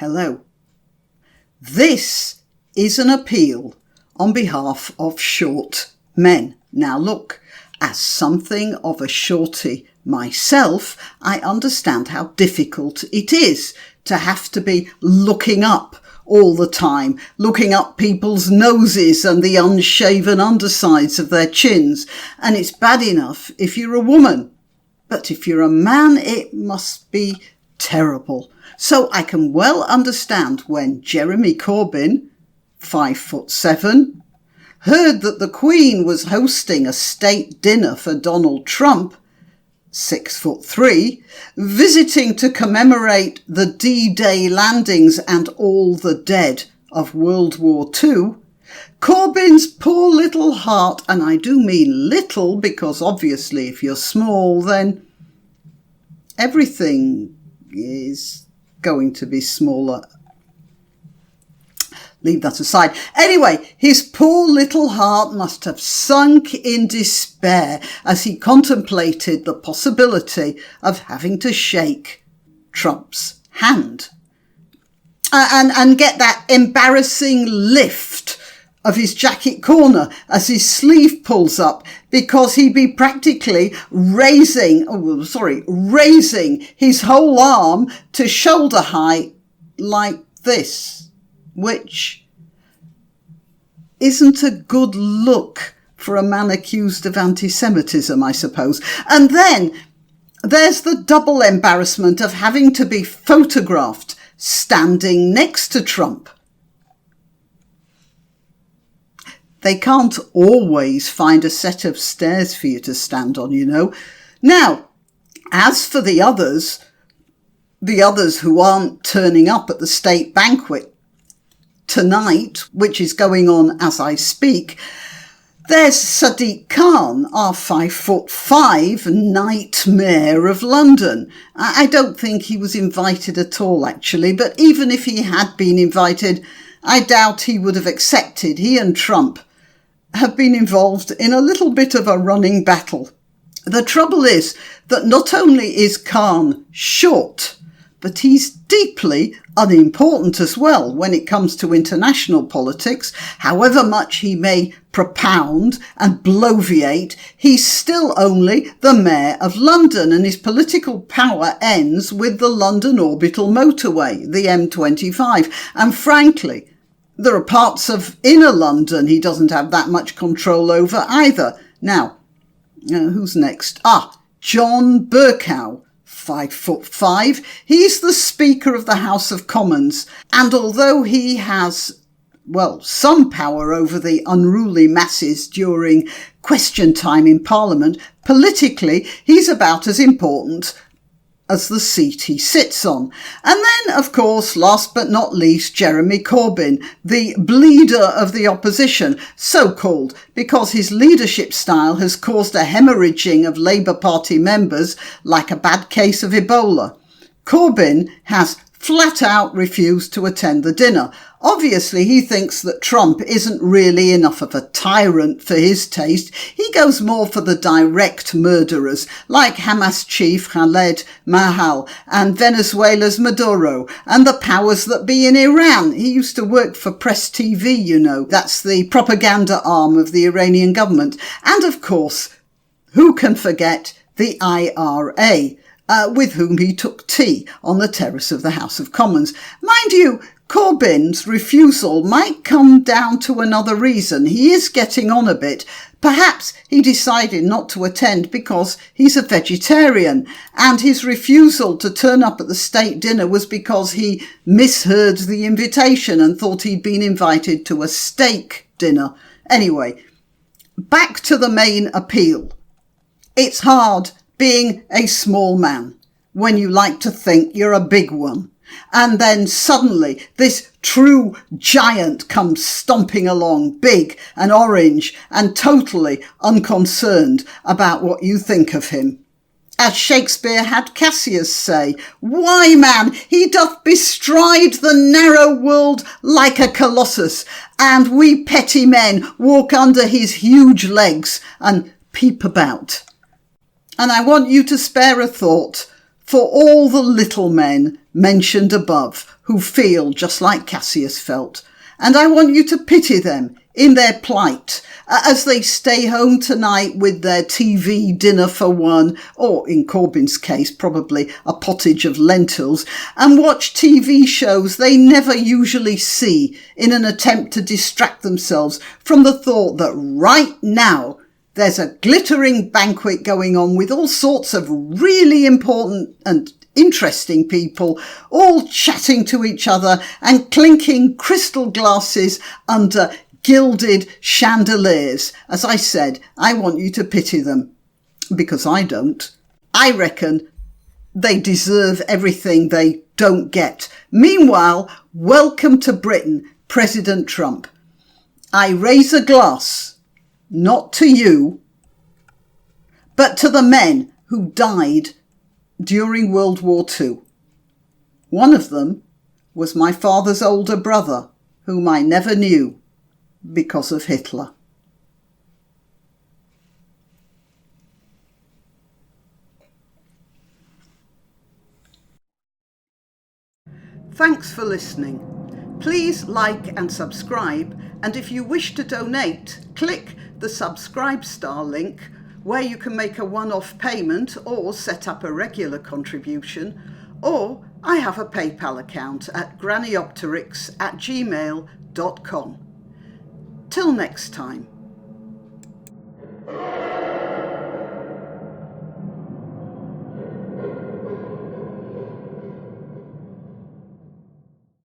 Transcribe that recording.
Hello. This is an appeal on behalf of short men. Now look, as something of a shorty myself, I understand how difficult it is to have to be looking up all the time, looking up people's noses and the unshaven undersides of their chins. And it's bad enough if you're a woman. But if you're a man, it must be terrible. So I can well understand when Jeremy Corbyn, 5'7", heard that the Queen was hosting a state dinner for Donald Trump, 6'3", visiting to commemorate the D-Day landings and all the dead of World War II, Corbyn's poor little heart, and I do mean little because obviously if you're small then everything is going to be smaller. Leave that aside. Anyway, his poor little heart must have sunk in despair as he contemplated the possibility of having to shake Trump's hand and get that embarrassing lift of his jacket corner as his sleeve pulls up, because he'd be practically raising his whole arm to shoulder height like this, which isn't a good look for a man accused of anti-Semitism, I suppose. And then there's the double embarrassment of having to be photographed standing next to Trump. They can't always find a set of stairs for you to stand on, you know. Now, as for the others who aren't turning up at the state banquet tonight, which is going on as I speak, there's Sadiq Khan, our 5'5" nightmare of London. I don't think he was invited at all, actually, but even if he had been invited, I doubt he would have accepted. He and Trump have been involved in a little bit of a running battle. The trouble is that not only is Khan short, but he's deeply unimportant as well when it comes to international politics. However much he may propound and bloviate, he's still only the mayor of London, and his political power ends with the London Orbital Motorway, the M25. And frankly, there are parts of inner London he doesn't have that much control over either. Now, who's next? John Bercow, 5'5". He's the Speaker of the House of Commons. And although he has, some power over the unruly masses during question time in Parliament, politically he's about as important as the seat he sits on. And then, of course, last but not least, Jeremy Corbyn, the bleeder of the opposition, so-called, because his leadership style has caused a hemorrhaging of Labour Party members like a bad case of Ebola. Corbyn has flat out refused to attend the dinner. Obviously, he thinks that Trump isn't really enough of a tyrant for his taste. He goes more for the direct murderers, like Hamas chief Khaled Mahal and Venezuela's Maduro, and the powers that be in Iran. He used to work for Press TV, you know. That's the propaganda arm of the Iranian government. And of course, who can forget the IRA? With whom he took tea on the terrace of the House of Commons. Mind you, Corbyn's refusal might come down to another reason. He is getting on a bit. Perhaps he decided not to attend because he's a vegetarian, and his refusal to turn up at the state dinner was because he misheard the invitation and thought he'd been invited to a steak dinner. Anyway, back to the main appeal. It's hard being a small man when you like to think you're a big one. And then suddenly this true giant comes stomping along, big and orange and totally unconcerned about what you think of him. As Shakespeare had Cassius say, "Why, man, he doth bestride the narrow world like a colossus, and we petty men walk under his huge legs and peep about." And I want you to spare a thought for all the little men mentioned above, who feel just like Cassius felt, and I want you to pity them in their plight as they stay home tonight with their TV dinner for one, or in Corbyn's case, probably a pottage of lentils, and watch TV shows they never usually see in an attempt to distract themselves from the thought that right now there's a glittering banquet going on with all sorts of really important and interesting people all chatting to each other and clinking crystal glasses under gilded chandeliers. As I said, I want you to pity them, because I don't. I reckon they deserve everything they don't get. Meanwhile, welcome to Britain, President Trump. I raise a glass, not to you, but to the men who died during World War II. One of them was my father's older brother, whom I never knew because of Hitler. Thanks for listening. Please like and subscribe, and if you wish to donate, click the Subscribe Star link, where you can make a one-off payment or set up a regular contribution, or I have a PayPal account at grannyopteryx@gmail.com. Till next time.